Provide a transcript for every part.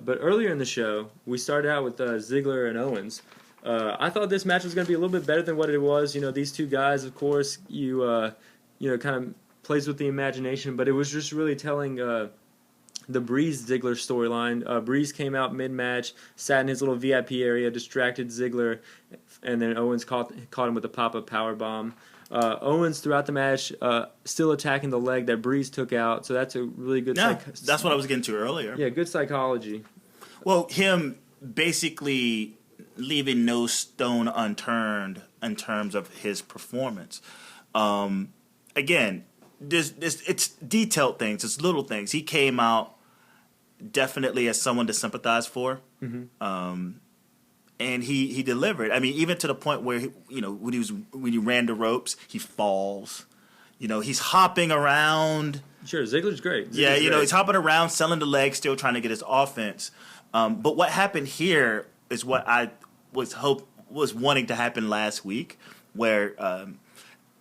But earlier in the show, we started out with Ziggler and Owens. I thought this match was going to be a little bit better than what it was. You know, these two guys, of course, kind of plays with the imagination, but it was just really telling the Breeze Ziggler storyline. Breeze came out mid-match, sat in his little VIP area, distracted Ziggler, and then Owens caught him with a pop-up powerbomb. Owens throughout the match still attacking the leg that Breeze took out, so that's a really good. That's what I was getting to earlier. Yeah, good psychology. Well, him basically leaving no stone unturned in terms of his performance. Again, it's detailed things, it's little things. He came out definitely as someone to sympathize for. Mm-hmm. And he delivered. I mean, even to the point where when he ran the ropes, he falls. He's hopping around. Sure, Ziggler's great. He's hopping around, selling the leg, still trying to get his offense. But what happened here is what I was wanting to happen last week, where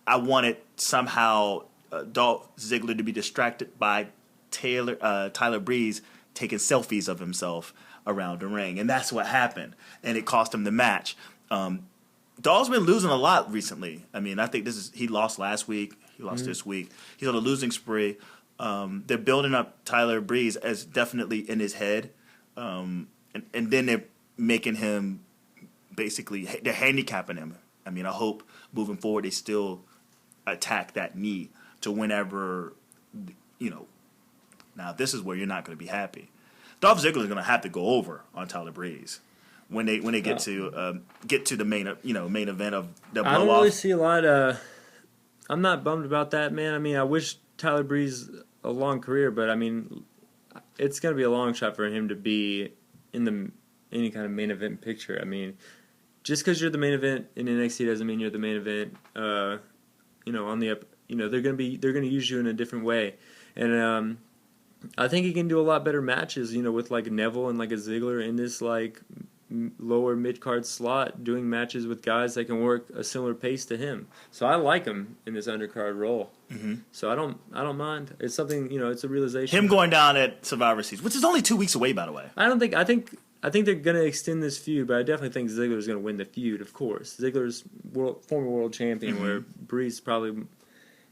I wanted somehow Dolph Ziggler to be distracted by Tyler Breeze taking selfies of himself around the ring, and that's what happened, and it cost him the match. Dolph's been losing a lot recently. I mean, I think he lost last week, he lost this week. He's on a losing spree. They're building up Tyler Breeze as definitely in his head, and then they're making him they're handicapping him. I mean, I hope moving forward they still attack that knee to whenever, now this is where you're not going to be happy. Dolph Ziggler is going to have to go over on Tyler Breeze when they get to the main event of the blow off. I don't really see a lot. I'm not bummed about that, man. I mean, I wish Tyler Breeze a long career, but I mean, it's going to be a long shot for him to be in any kind of main event picture. I mean, just because you're the main event in NXT doesn't mean you're the main event. On the up. They're going to use you in a different way, and I think he can do a lot better matches, with like Neville and like a Ziggler in this like lower mid-card slot, doing matches with guys that can work a similar pace to him. So I like him in this undercard role. Mm-hmm. So I don't mind. It's something, it's a realization. Him going down at Survivor Series, which is only 2 weeks away, by the way. I think they're gonna extend this feud, but I definitely think Ziggler's gonna win the feud. Of course, Ziggler's former world champion, mm-hmm. where Breeze probably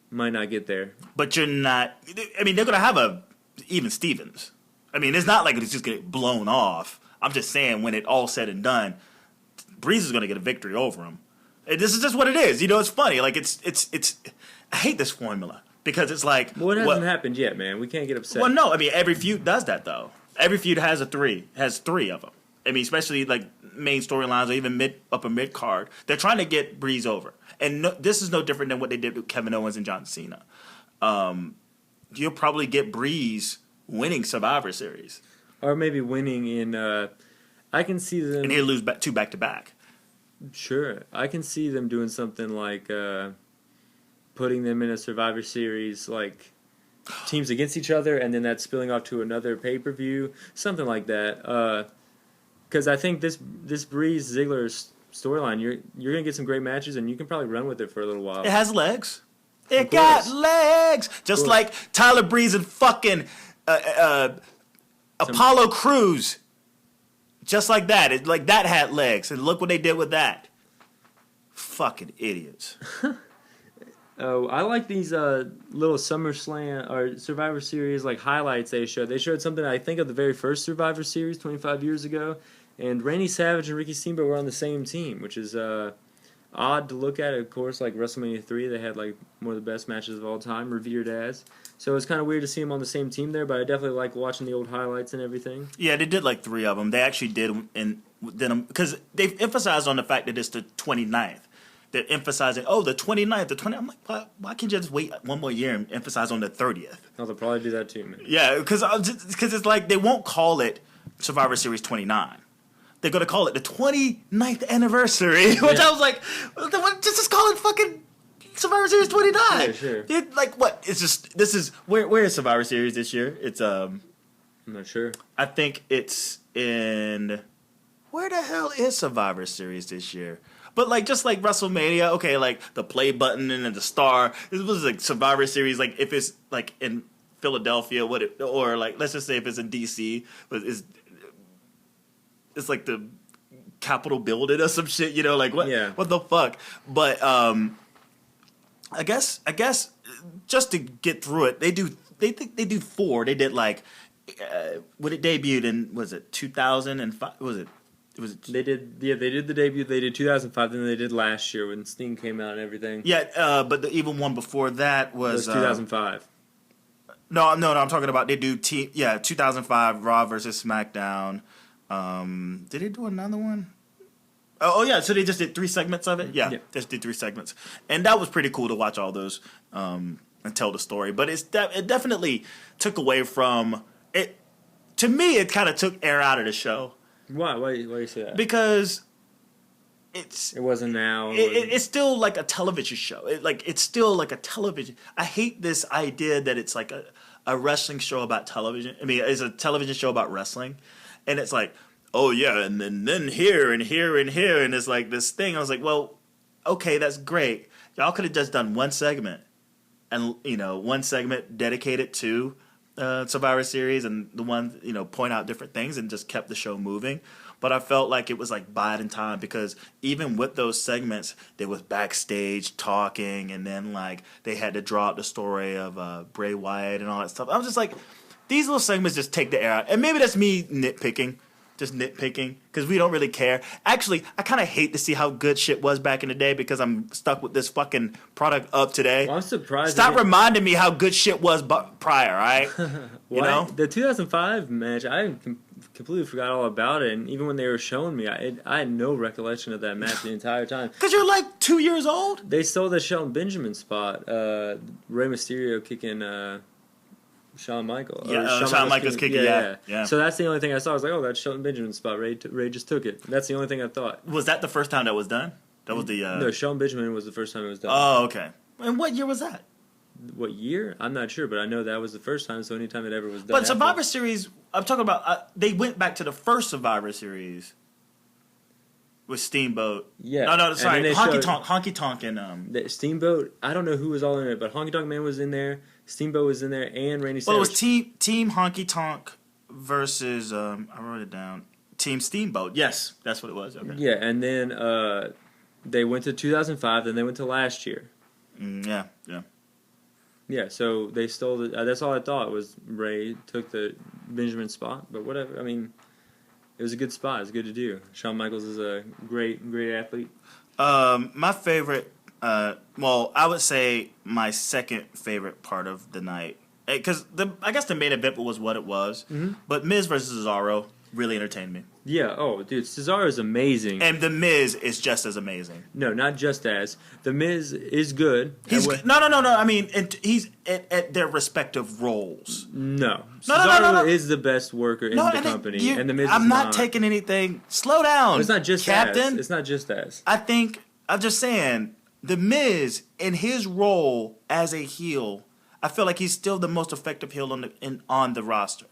might not get there. But you're not. I mean, they're gonna have even Stevens. I mean, it's not like it's just going to get blown off. I'm just saying, when it all said and done, Breeze is going to get a victory over him. And this is just what it is. It's funny. Like, it's. I hate this formula because it's like. Well, it hasn't happened yet, man. We can't get upset. Well, no. I mean, every feud does that, though. Every feud has three of them. I mean, especially like main storylines or even upper mid card. They're trying to get Breeze over, and this is no different than what they did with Kevin Owens and John Cena. You'll probably get Breeze winning Survivor Series. Or maybe winning in... I can see them... And he'll lose two back-to-back. Sure. I can see them doing something like putting them in a Survivor Series, like teams against each other, and then that spilling off to another pay-per-view. Something like that. Because I think this Breeze Ziggler storyline, you're going to get some great matches, and you can probably run with it for a little while. It has legs. It got legs, just like Tyler Breeze and fucking Apollo Crews, just like that. That had legs, and look what they did with that. Fucking idiots. Oh, I like these little SummerSlam or Survivor Series like highlights they showed. They showed something I think of the very first Survivor Series 25 years ago, and Randy Savage and Ricky Steamboat were on the same team, which is odd to look at. Of course, like WrestleMania 3, they had like one of the best matches of all time, revered as. So it's kind of weird to see them on the same team there, but I definitely like watching the old highlights and everything. Yeah, they did like 3 of them. They actually did, because they've emphasized on the fact that it's the 29th. They're emphasizing, the 29th, the 20th. I'm like, why can't you just wait one more year and emphasize on the 30th? Oh, they'll probably do that too, man. Yeah, because it's like they won't call it Survivor Series 29. They're going to call it the 29th anniversary, which I was like, just call it fucking Survivor Series 29. Yeah, sure. Like, what? It's just, this is, where is Survivor Series this year? It's, I'm not sure. I think it's in, where the hell is Survivor Series this year? But, like, just like WrestleMania, okay, like, the play button and the star, this was, like, Survivor Series, like, if it's, like, in Philadelphia, or, like, let's just say if it's in D.C., but it's it's like the Capitol building or some shit. You know, like what? Yeah. What the fuck? But I guess just to get through it, they do 4. They did like when it debuted in, was it 2005? Was it? They did the debut. They did 2005, then they did last year when Sting came out and everything. Yeah, but the even one before that was 2005. No, I'm talking about they do 2005 Raw versus SmackDown. Did they do another one? Oh yeah, so they just did 3 segments of it. Yeah, just did 3 segments, and that was pretty cool to watch all those and tell the story. But it definitely took away from it. To me, it kind of took air out of the show. Why you say that? Because it wasn't now. It's still like a television show. It's still like a television. I hate this idea that it's like a wrestling show about television. I mean, it's a television show about wrestling, and it's like, oh yeah, and then here and here and here, and it's like this thing. I was like, well, okay, that's great. Y'all could have just done one segment, and one segment dedicated to Survivor Series, and the one point out different things, and just kept the show moving. But I felt like it was like biding time, because even with those segments, they was backstage talking, and then like they had to draw out the story of Bray Wyatt and all that stuff. I was just like, these little segments just take the air out, and maybe that's me nitpicking. Just nitpicking, because we don't really care. Actually, I kind of hate to see how good shit was back in the day, because I'm stuck with this fucking product up today. Well, I'm surprised. Stop reminding me how good shit was prior, all right? You know? The 2005 match, I completely forgot all about it, and even when they were showing me, I had no recollection of that match the entire time. Because you're like 2 years old? They stole the Shelton Benjamin spot. Rey Mysterio kicking... Shawn Michaels. Yeah, Shawn Michaels kicking, yeah. So that's the only thing I saw. I was like, oh, that's Shelton Benjamin's spot. Ray just took it. That's the only thing I thought. Was that the first time that was done? That was the... No, Shelton Benjamin was the first time it was done. Oh, okay. And what year was that? What year? I'm not sure, but I know that was the first time, so anytime it ever was done. But Survivor Series, I'm talking about... they went back to the first Survivor Series with Steamboat. Yeah. No, sorry. Honky Tonk and... Steamboat, I don't know who was all in it, but Honky Tonk Man was in there. Steamboat was in there, and Randy Savage. Well, it was Team Honky Tonk versus I wrote it down. Team Steamboat. Yes, that's what it was. Okay. Yeah, and then they went to 2005, then they went to last year. Yeah. Yeah, so they stole the. That's all I thought was Ray took the Benjamin spot, but whatever. I mean, it was a good spot. It was good to do. Shawn Michaels is a great athlete. My favorite. I would say my second favorite part of the night, because I guess the main event was what it was, but Miz versus Cesaro really entertained me. Yeah, oh, dude, Cesaro is amazing. And The Miz is just as amazing. No, not just as. The Miz is good. No. I mean, he's at their respective roles. No. Cesaro is the best worker in the company, and The Miz I'm is not taking anything. Slow down, it's not just Captain. As. It's not just as. I'm just saying, The Miz, in his role as a heel, I feel like he's still the most effective heel on the roster.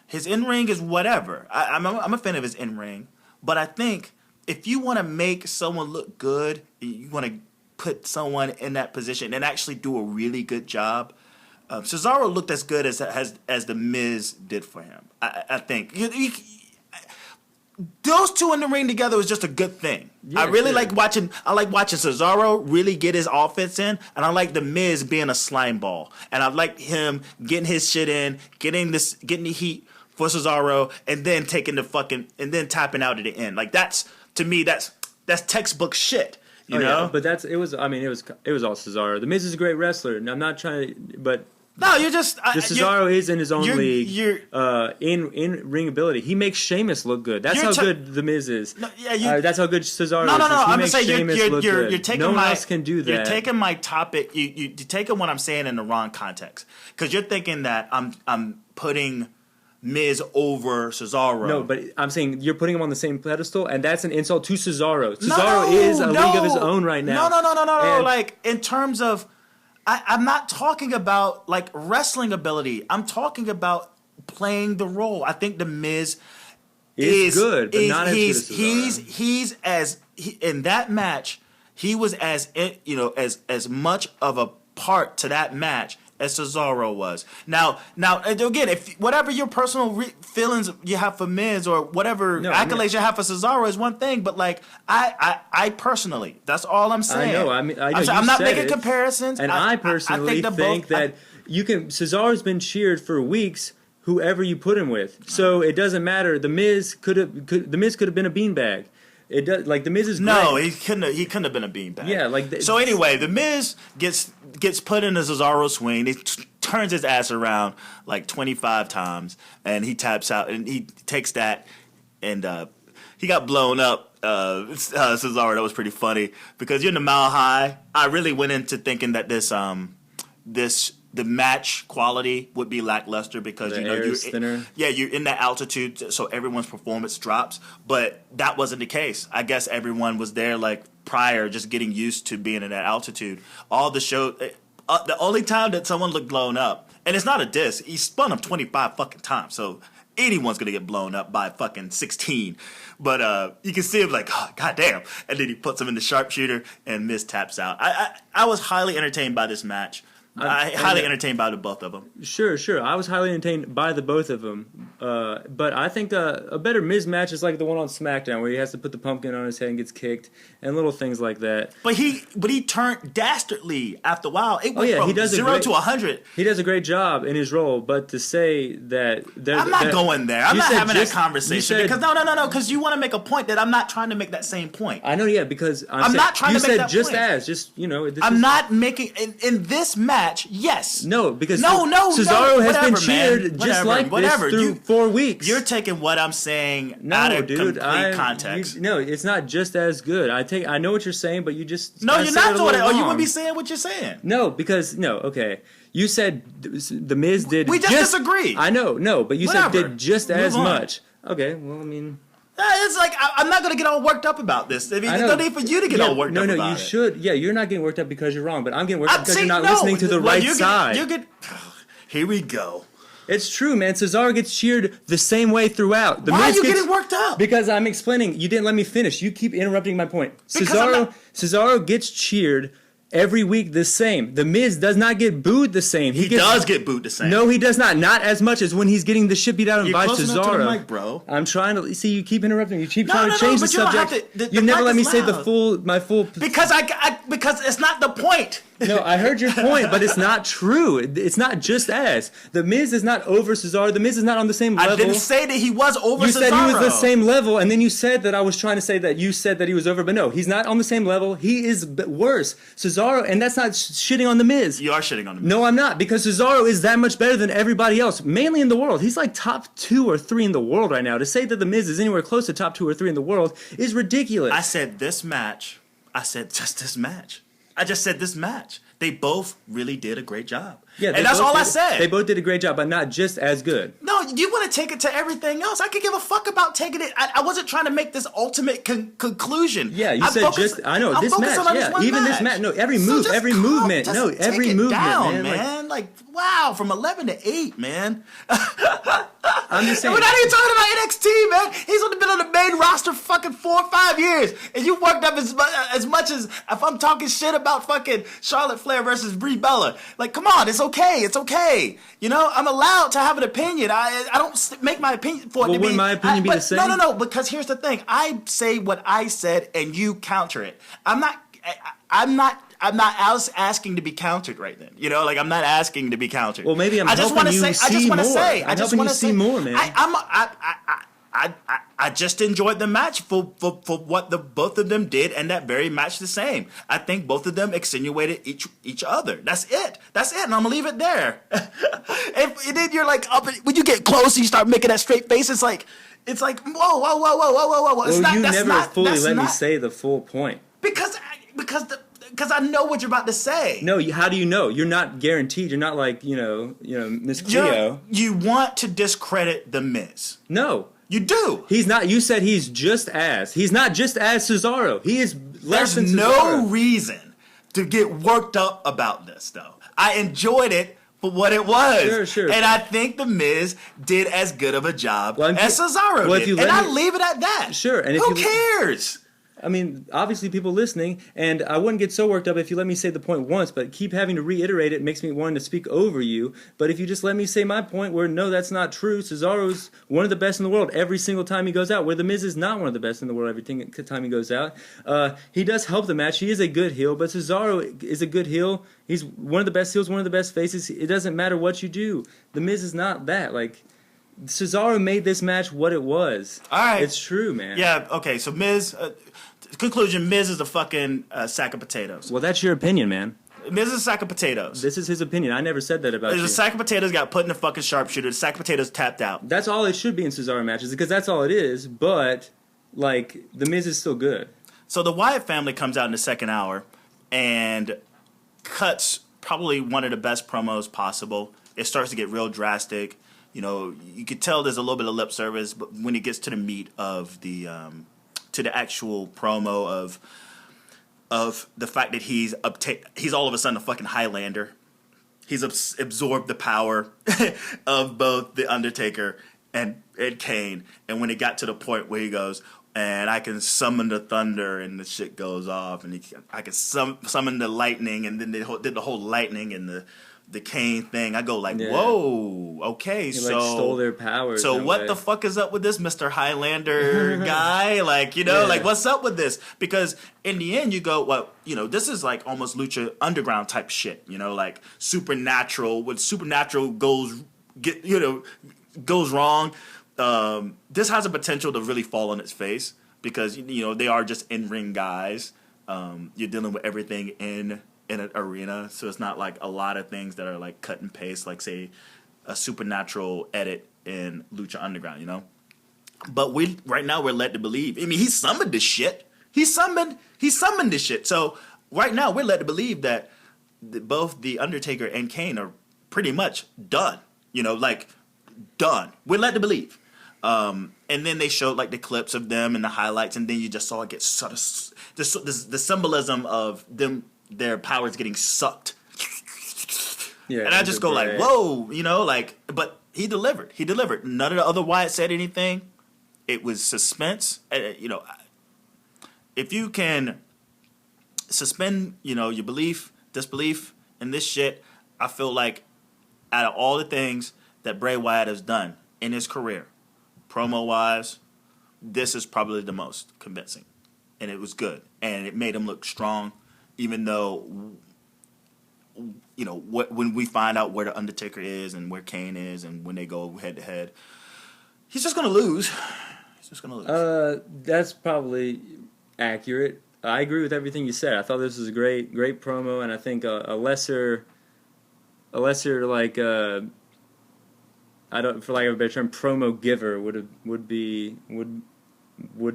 His in-ring is whatever. I'm a fan of his in-ring. But I think if you want to make someone look good, you want to put someone in that position and actually do a really good job, Cesaro looked as good as The Miz did for him. I think. Those two in the ring together was just a good thing. Yeah, I really like watching Cesaro really get his offense in, and I like The Miz being a slime ball. And I like him getting his shit in, getting the heat for Cesaro, and then tapping out at the end. Like that's textbook shit. You know? Yeah, but it was all Cesaro. The Miz is a great wrestler, and I'm not trying to, but no, you're just Cesaro is in his own league. In ring ability, he makes Sheamus look good. That's how good The Miz is. No, that's how good Cesaro is. No. I'm just saying you're taking no one else can do that. You're taking my topic. You're taking what I'm saying in the wrong context, because you're thinking that I'm putting Miz over Cesaro. No, but I'm saying you're putting him on the same pedestal, and that's an insult to Cesaro. Cesaro is a league of his own right now. No. Like, in terms of, I'm not talking about like wrestling ability. I'm talking about playing the role. I think The Miz is good, but not as good as Cesaro. In that match, he was as much of a part to that match as Cesaro was. Now, again, if whatever your personal feelings you have for Miz or whatever accolades you have for Cesaro is one thing, but like I personally, that's all I'm saying. I know. I'm not making comparisons, and I personally think that you can. Cesaro's been cheered for weeks. Whoever you put him with, so it doesn't matter. The Miz could have been a beanbag. It does like the Miz is great. No, he couldn't have been a beanbag. Yeah, like so. Anyway, the Miz gets put in a Cesaro swing. He turns his ass around like 25 times, and he taps out, and he takes that, and he got blown up. Cesaro, that was pretty funny because you're in the Mile High. I really went into thinking that the match quality would be lackluster because you're in that altitude, so everyone's performance drops. But that wasn't the case. I guess everyone was there like prior, just getting used to being in that altitude. All the show, the only time that someone looked blown up, and it's not a diss, he spun him 25 fucking times, so anyone's gonna get blown up by fucking 16. But you can see him like, oh, goddamn, and then he puts him in the sharpshooter, and Miz taps out. I was highly entertained by this match. I highly entertained by the both of them. Sure. I was highly entertained by the both of them. But I think a better Miz match is like the one on SmackDown where he has to put the pumpkin on his head and gets kicked and little things like that. But he turned dastardly after a while. It went from 0 to 100. He does a great job in his role, but to say that I'm not going there. I'm not having that conversation because no, because you want to make a point that I'm not trying to make that same point. I know, yeah, because I'm not trying to make that point. I'm not making in this match. Yes. No, because Cesaro has been cheered just like this through 4 weeks. You're taking what I'm saying out of complete context. No, it's not just as good. I know what you're saying, but you just you're not doing it. Or you wouldn't be saying what you're saying. No, because okay. You said the Miz did. We just disagreed. I know, no, but you said did just as much. Okay, well, I mean. It's like I'm not going to get all worked up about this. I mean, there's no need for you to get all worked up about it. No, you should. Yeah, you're not getting worked up because you're wrong, but I'm getting worked up because you're not listening to the right side. Here we go. It's true, man. Cesaro gets cheered the same way throughout. Why are you getting worked up? Because I'm explaining. You didn't let me finish. You keep interrupting my point. Cesaro gets cheered every week the same. The Miz does not get booed the same. He does get booed the same. No, he does not. Not as much as when he's getting the shit beat out of him by Cesaro. You're close enough to the mic, bro. I'm trying to see. You keep interrupting. You keep trying to change the subject. You never let me say my full. Because it's not the point. No, I heard your point, but it's not true. It's not just as. The Miz is not over Cesaro. The Miz is not on the same level. I didn't say that he was over Cesaro. You said he was the same level, and then you said that I was trying to say that you said that he was over. But no, he's not on the same level. He is worse. Cesaro, and that's not shitting on the Miz. You are shitting on the Miz. No, I'm not, because Cesaro is that much better than everybody else, mainly in the world. He's like top 2 or 3 in the world right now. To say that the Miz is anywhere close to top 2 or 3 in the world is ridiculous. I said this match. I said just this match. I just said this match. They both really did a great job. Yeah, and that's all I said. They both did a great job, but not just as good. No, you want to take it to everything else. I could give a fuck about taking it. I wasn't trying to make this ultimate conclusion. Yeah, you said just. I know this match. Yeah, even this match. No, every move, every movement. No, every movement, down, man. Like wow, from 11 to 8, man. I'm just saying. We're not even talking about NXT, man. He's only been on the main roster for fucking 4 or 5 years, and you worked up as much as if I'm talking shit about fucking Charlotte Flair versus Brie Bella. Like, come on, it's okay. It's okay. You know, I'm allowed to have an opinion. I don't make my opinion for it to be. Would my opinion be the same? No. Because here's the thing. I say what I said, and you counter it. I'm not asking to be countered right then. You know, like I'm not asking to be countered. Well, maybe I'm helping you see more. I'm helping you see more, man. I just enjoyed the match for what the both of them did, and that very match the same. I think both of them extenuated each other. That's it, and I'm gonna leave it there. And then you're like, when you get close, and you start making that straight face. It's like, whoa. Well, you never fully let me say the full point because I know what you're about to say. No, how do you know? You're not guaranteed. You're not like Miss Cleo. You want to discredit the Miz. No. You do. He's not. You said he's just as. He's not just as Cesaro. He is less than Cesaro. There's no reason to get worked up about this, though. I enjoyed it for what it was. Sure. And I think The Miz did as good of a job as Cesaro did. And I leave it at that. Sure. And who cares? I mean, obviously people listening, and I wouldn't get so worked up if you let me say the point once, but keep having to reiterate it makes me want to speak over you. But if you just let me say my point where, no, that's not true, Cesaro's one of the best in the world every single time he goes out, where The Miz is not one of the best in the world every time he goes out. He does help the match. He is a good heel, but Cesaro is a good heel. He's one of the best heels, one of the best faces. It doesn't matter what you do. The Miz is not that. Like, Cesaro made this match what it was. All right. It's true, man. Yeah, okay, so Miz... conclusion, Miz is a fucking sack of potatoes. Well, that's your opinion, man. Miz is a sack of potatoes. This is his opinion. I never said that about you. There's a sack of potatoes got put in a fucking sharpshooter. The sack of potatoes tapped out. That's all it should be in Cesaro matches, because that's all it is, but, like, The Miz is still good. So the Wyatt family comes out in the second hour and cuts probably one of the best promos possible. It starts to get real drastic. You know, you could tell there's a little bit of lip service, but when it gets to the meat of the actual promo of the fact that he's all of a sudden a fucking Highlander. He's absorbed the power of both the Undertaker and Kane. And when it got to the point where he goes, and I can summon the thunder, and the shit goes off, and I can summon the lightning, and then they did the whole lightning and the Kane thing. I go like, whoa, okay, he so stole their powers. So what the fuck is up with this Mr. Highlander guy? Like, you know, like what's up with this? Because in the end, you go, well, you know, this is like almost Lucha Underground type shit. You know, like supernatural. When supernatural goes wrong, this has a potential to really fall on its face because you know they are just in-ring guys. You're dealing with everything in an arena, so it's not like a lot of things that are like cut and paste, like say a supernatural edit in Lucha Underground, you know. But right now we're led to believe. I mean, he summoned this shit. He summoned this shit. So right now we're led to believe that both the Undertaker and Kane are pretty much done. You know, like done. We're led to believe. And then they showed like the clips of them and the highlights, and then you just saw it get sort of the symbolism of them. Their powers getting sucked. Yeah, and I just go like, whoa, you know, like, but he delivered. He delivered. None of the other Wyatt said anything. It was suspense. You know, if you can suspend, you know, your disbelief in this shit, I feel like out of all the things that Bray Wyatt has done in his career, promo-wise, this is probably the most convincing. And it was good. And it made him look strong. Even though, you know, when we find out where the Undertaker is and where Kane is and when they go head-to-head, he's just going to lose. He's just going to lose. That's probably accurate. I agree with everything you said. I thought this was a great promo, and I think a lesser like, I don't, for lack of a better term, promo giver would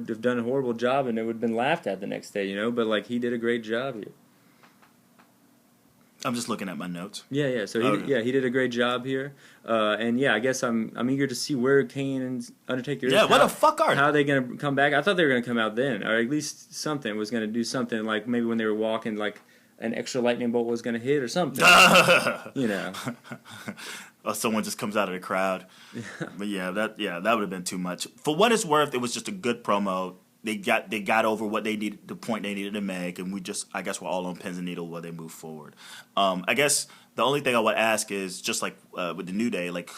have done a horrible job, and it would have been laughed at the next day, you know. But like he did a great job here. I'm just looking at my notes. Yeah. So he did a great job here, and yeah, I guess I'm eager to see where Kane and Undertaker. Yeah, what the fuck are they? How are they gonna come back? I thought they were gonna come out then, or at least something was gonna do something like maybe when they were walking, like an extra lightning bolt was gonna hit or something. You know. Or someone just comes out of the crowd. But that would have been too much. For what it's worth, it was just a good promo. They got over what they needed, the point they needed to make, and I guess we're all on pins and needles while they move forward. I guess the only thing I would ask is just like with the New Day, like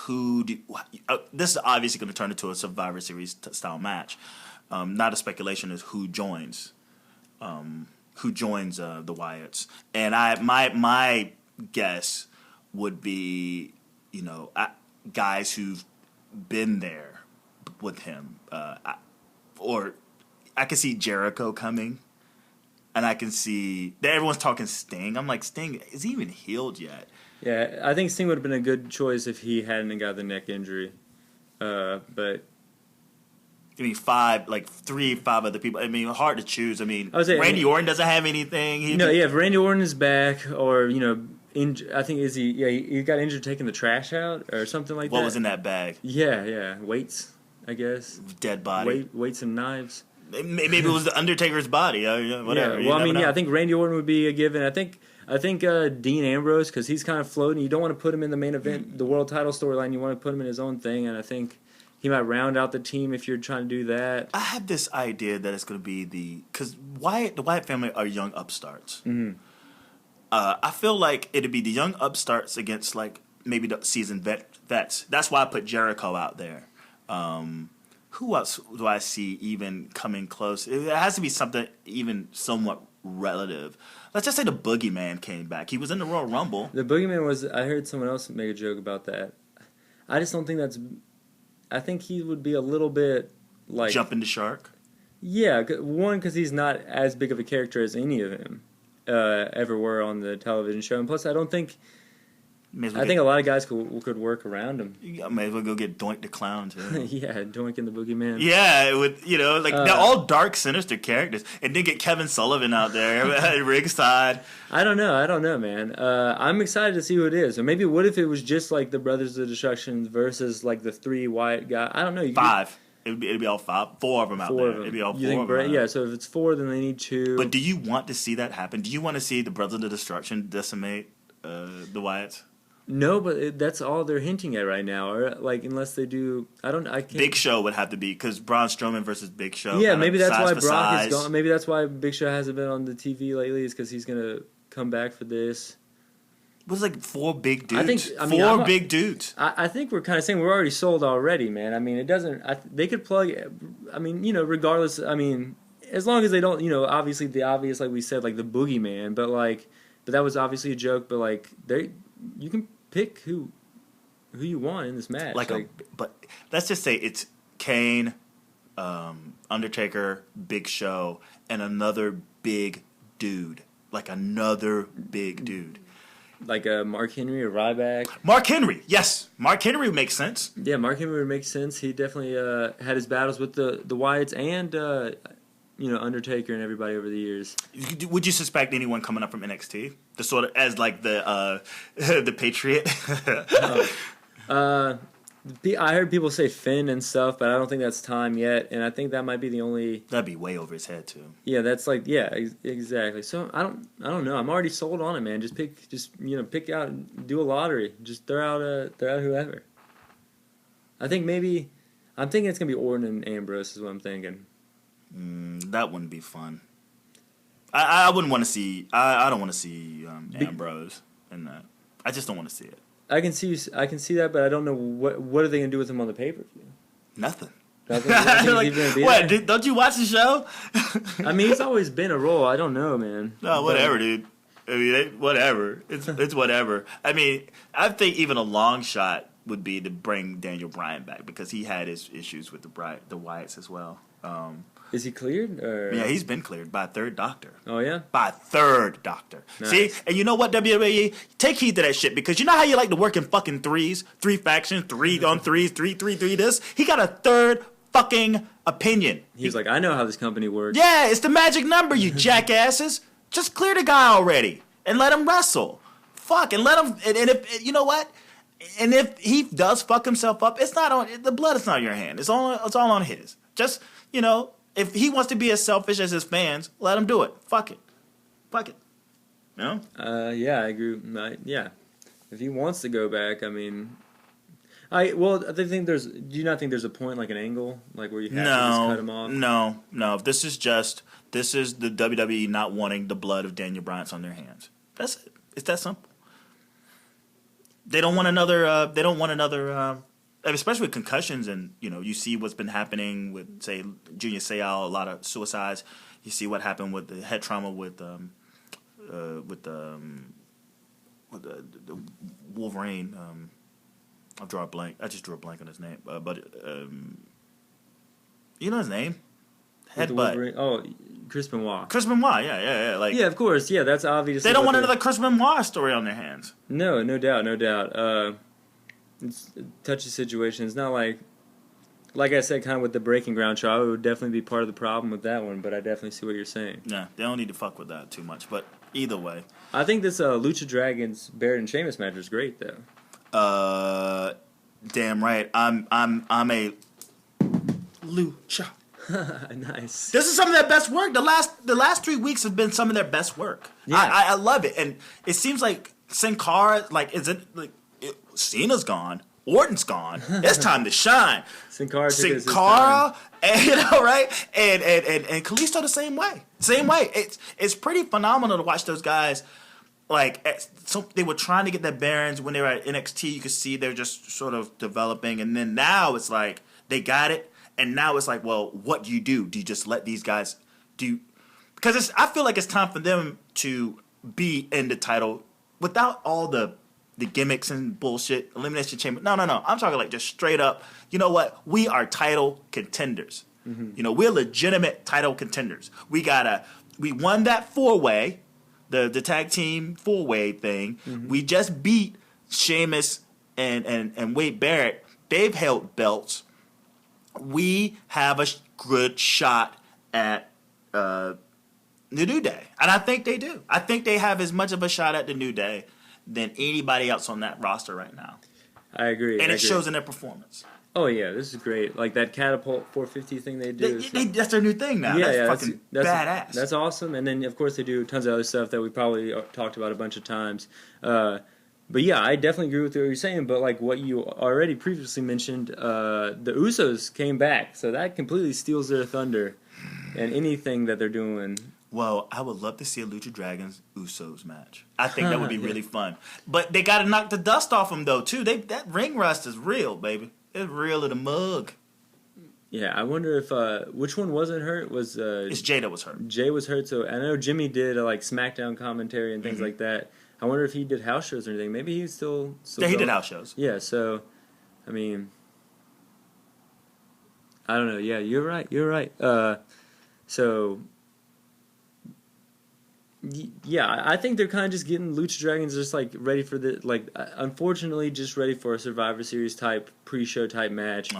this is obviously going to turn into a Survivor Series style match. Not a speculation is who joins the Wyatts, and my guess would be, you know, guys who've been there with him, or I can see Jericho coming, and I can see that everyone's talking Sting. I'm like, Sting, is he even healed yet? Yeah, I think Sting would have been a good choice if he hadn't got the neck injury. But I mean, 5 other people. I mean, hard to choose. I mean, Randy Orton doesn't have anything. If Randy Orton is back, or you know. I think he got injured taking the trash out or something like that. What was in that bag? Yeah, weights, I guess. Dead body. Weights and knives. Maybe it was the Undertaker's body. Whatever. Yeah. Well, I mean, I think Randy Orton would be a given. I think Dean Ambrose, because he's kind of floating. You don't want to put him in the main event, the world title storyline. You want to put him in his own thing, and I think He might round out the team if you're trying to do that. I have this idea that it's going to be because the Wyatt family are young upstarts. Mm-hmm. I feel like it'd be the young upstarts against like maybe the seasoned vets. That's why I put Jericho out there. Who else do I see even coming close? It has to be something even somewhat relative. Let's just say the Boogeyman came back. He was in the Royal Rumble. The Boogeyman was. I heard someone else make a joke about that. I just don't think that's. I think he would be a little bit like jumping the shark. Yeah, one because he's not as big of a character as any of them ever were on the television show, and plus I don't think. I think a lot of guys could work around him. You may as well go get Doink the Clown too. Yeah, Doink and the Boogeyman. Yeah, it would, they're all dark, sinister characters, and then get Kevin Sullivan out there at ringside. I don't know, man. I'm excited to see who it is. Or maybe what if it was just like the Brothers of Destruction versus like the 3 Wyatt guys? I don't know. 5. It'd be all 5. 4 of them out there. It'd be all 4 of them. Yeah, so if it's 4, then they need 2. But do you want to see that happen? Do you want to see the Brothers of Destruction decimate the Wyatts? No, but that's all they're hinting at right now. Or like, unless they do, I can't. Big Show would have to be because Braun Strowman versus Big Show. Yeah, maybe that's why Brock is gone. Maybe that's why Big Show hasn't been on the TV lately. Is because he's gonna come back for this. It was like 4 big dudes. I think 4 big dudes. I think we're kind of saying we're already sold already, man. I mean, it doesn't. They could plug. I mean, regardless. I mean, as long as they don't, obviously the obvious, like we said, like the Boogeyman. But that was obviously a joke. But like you can pick who you want in this match. But let's just say it's Kane, Undertaker, Big Show, and another big dude. Like another big dude. Like a Mark Henry or Ryback. Mark Henry, yes. Mark Henry would make sense. Yeah, Mark Henry would make sense. He definitely had his battles with the Wyatts and Undertaker and everybody over the years. Would you suspect anyone coming up from NXT? The sort of as like the the Patriot? I heard people say Finn and stuff, but I don't think that's time yet, and I think that might be the only. That'd be way over his head too. Yeah, that's like exactly. So I don't know. I'm already sold on it, man. Just pick out, do a lottery. Just throw out whoever. I'm thinking it's gonna be Orton and Ambrose is what I'm thinking. That wouldn't be fun. I wouldn't want to see. I don't want to see Ambrose in that. I just don't want to see it. I can see that, but I don't know what are they gonna do with him on the pay-per-view. Nothing. What? Don't you watch the show? I mean, it's always been a role. I don't know, man. No, whatever, dude. I mean, whatever. It's whatever. I mean, I think even a long shot would be to bring Daniel Bryan back because he had his issues with the Wyatts as well. Is he cleared? Yeah, he's been cleared by a 3rd doctor. Oh, yeah? By a 3rd doctor. Nice. See? And you know what, WWE? Take heed to that shit because you know how you like to work in fucking 3s? 3 factions, 3 on 3s, 3 this? He got a 3rd fucking opinion. He's like, I know how this company works. Yeah, it's the magic number, you jackasses. Just clear the guy already and let him wrestle. Fuck, and let him. And if you know what? And if he does fuck himself up, it's not on the blood. It's not on your hand. It's all on his. Just if he wants to be as selfish as his fans, let him do it. Fuck it. You know? Yeah, I agree. Yeah, if he wants to go back, I mean, I think do you not think there's a point like an angle like where you have to just cut him off? No. This is the WWE not wanting the blood of Daniel Bryan on their hands. That's it. It's that simple. They don't want another. Especially with concussions, and you see what's been happening with, say, Junior Seau, a lot of suicides. You see what happened with the head trauma with the Wolverine. I just drew a blank on his name, but you know his name. Headbutt. Oh, Chris Benoit. Chris Benoit, yeah. Yeah, of course. Yeah, that's obvious. They don't want another Chris Benoit story on their hands. No doubt. It's a touchy situation. It's not like I said, kind of with the Breaking Ground show, I would definitely be part of the problem with that one, but I definitely see what you're saying. Yeah, they don't need to fuck with that too much, but either way. I think this Lucha Dragons Barrett and Sheamus match is great, though. Damn right. I'm a Lucha. Nice. This is some of their best work. The last 3 weeks have been some of their best work. Yeah. I love it, and it seems like Sin Cara, Cena's gone, Orton's gone. It's time to shine. Sin Cara took his Cara, and right, and Kalisto the same way. Same way. It's pretty phenomenal to watch those guys. Like, so they were trying to get their bearings when they were at NXT. You could see they're just sort of developing, and then now it's like they got it, and now it's like, well, what do you do? Do you just let these guys do? Because I feel like it's time for them to be in the title without all the gimmicks and bullshit, Elimination Chamber. No. I'm talking like just straight up, you know what? We are title contenders. Mm-hmm. You know, we're legitimate title contenders. We won that 4-way, the tag team 4-way thing. Mm-hmm. We just beat Sheamus and Wade Barrett. They've held belts. We have a good shot at the New Day. And I think they do. I think they have as much of a shot at the New Day than anybody else on that roster right now. I agree. And it shows in their performance. Oh, yeah, this is great. Like that Catapult 450 thing they do. That's their new thing now. Yeah, that's fucking badass. That's awesome. And then, of course, they do tons of other stuff that we probably talked about a bunch of times. But, yeah, I definitely agree with what you're saying. But, like what you already previously mentioned, the Usos came back. So that completely steals their thunder and anything that they're doing. Well, I would love to see a Lucha Dragons Usos match. I think that would be really fun. But they got to knock the dust off them, though, too. That ring rust is real, baby. It's real in the mug. Yeah, I wonder if which one wasn't hurt was it's Jay that was hurt. Jay was hurt, so I know Jimmy did like SmackDown commentary and things like that. I wonder if he did house shows or anything. Maybe he's still yeah, he did house shows. Yeah, so I mean, I don't know. Yeah, you're right. So. Yeah, I think they're kind of just getting Lucha Dragons just like ready for the unfortunately just ready for a Survivor Series type pre-show type match,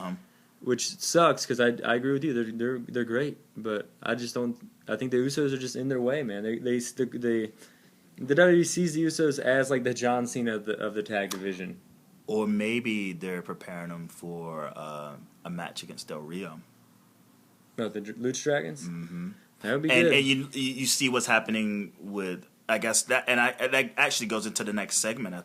which sucks because I agree with you. They're great, but I just don't. I think the Usos are just in their way, man. The WWE sees the Usos as like the John Cena of the tag division, or maybe they're preparing them for a match against Del Rio. No, the Lucha Dragons. Mm-hmm. That would be good. And you see what's happening with, I guess that, and that actually goes into the next segment, I think.